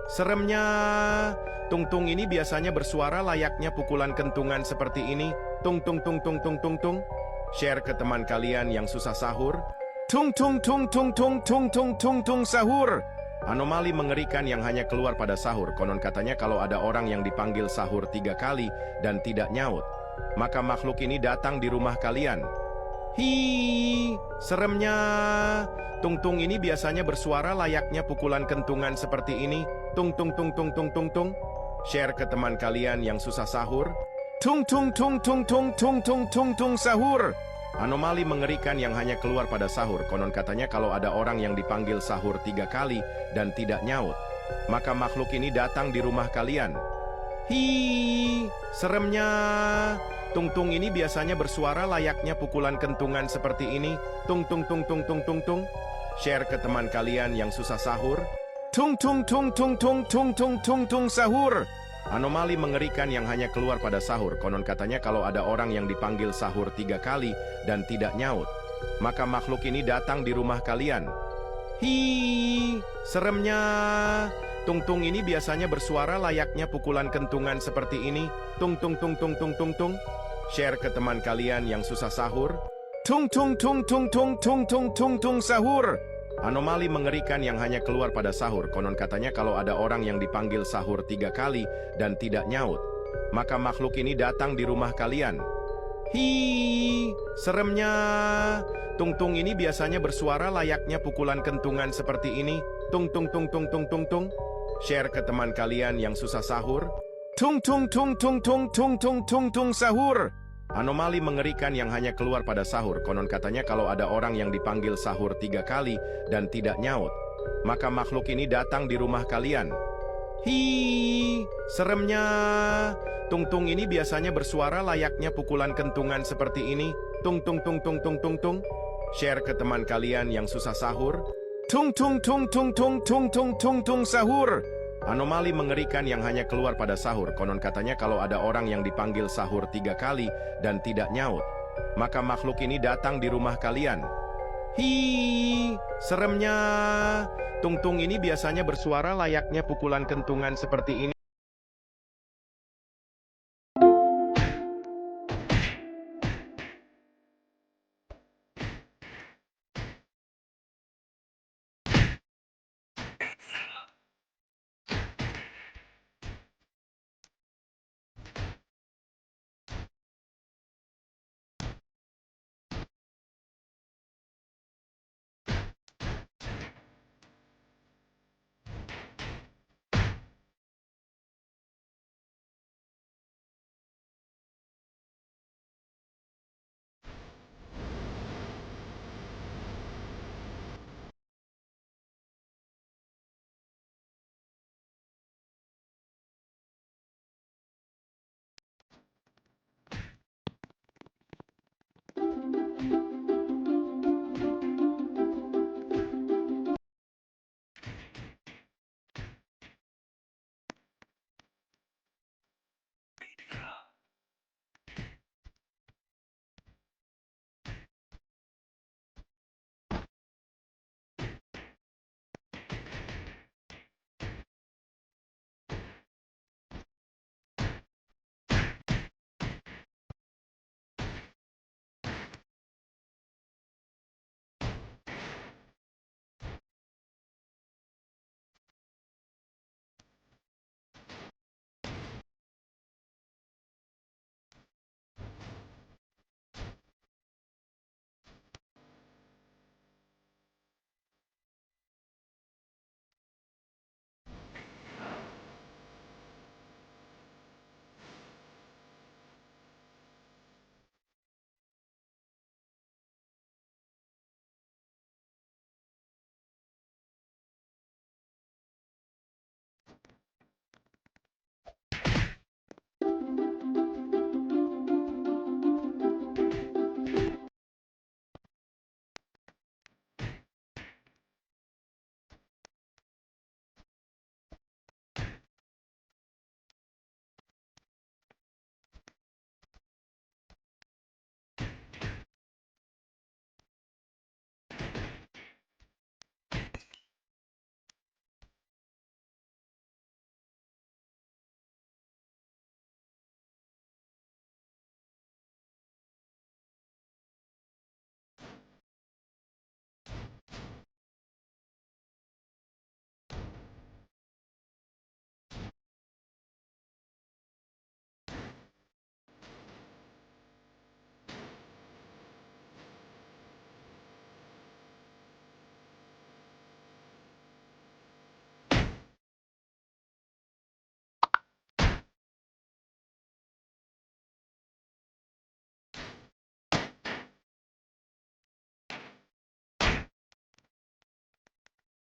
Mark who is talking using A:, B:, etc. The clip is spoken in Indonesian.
A: seremnya. Tung-tung ini biasanya bersuara layaknya pukulan kentungan seperti ini. Tung tung tung tung tung tung tung. Share ke teman kalian yang susah sahur. Tung tung tung tung tung tung tung tung tung sahur. Anomali mengerikan yang hanya keluar pada sahur. Konon katanya kalau ada orang yang dipanggil sahur 3 kali dan tidak nyaut, maka makhluk ini datang di rumah kalian. Hi, seremnya. Tung-tung ini biasanya bersuara layaknya pukulan kentungan seperti ini. Tung tung tung tung tung tung tung. Share ke teman kalian yang susah sahur. Tung tung tung tung tung tung tung tung tung sahur. Anomali mengerikan yang hanya keluar pada sahur. Konon katanya kalau ada orang yang dipanggil sahur 3 kali dan tidak nyaut, maka makhluk ini datang di rumah kalian. Hi, seremnya. Tung-tung ini biasanya bersuara layaknya pukulan kentungan seperti ini. Tung tung tung tung tung tung tung. Share ke teman kalian yang susah sahur. Tung tung tung tung tung tung tung tung tung sahur. Anomali mengerikan yang hanya keluar pada sahur. Konon katanya kalau ada orang yang dipanggil sahur 3 kali dan tidak nyaut, maka makhluk ini datang di rumah kalian. Hi, seremnya. Tung-tung ini biasanya bersuara layaknya pukulan kentungan seperti ini. Tung tung tung tung tung tung tung. Share ke teman kalian yang susah sahur. Tung tung tung tung tung tung tung tung tung sahur. Anomali mengerikan yang hanya keluar pada sahur. Konon katanya kalau ada orang yang dipanggil sahur 3 kali dan tidak nyaut, maka makhluk ini datang di rumah kalian. Hi, seremnya. Tung-tung ini biasanya bersuara layaknya pukulan kentungan seperti ini. Tung tung tung tung tung tung tung. Share ke teman kalian yang susah sahur. Tung tung tung tung tung tung tung tung tung sahur. Anomali mengerikan yang hanya keluar pada sahur. Konon katanya kalau ada orang yang dipanggil sahur 3 kali dan tidak nyaut, maka makhluk ini datang di rumah kalian. Hi, seremnya. Tung-tung ini biasanya bersuara layaknya pukulan kentungan seperti ini. Tung tung tung tung tung tung tung. Share ke teman kalian yang susah sahur. Tung tung tung tung tung tung tung tung tung sahur. Anomali mengerikan yang hanya keluar pada sahur. Konon katanya kalau ada orang yang dipanggil sahur 3 kali dan tidak nyaut, maka makhluk ini datang di rumah kalian. Hi, seremnya. Tung-tung ini biasanya bersuara layaknya pukulan kentungan seperti ini.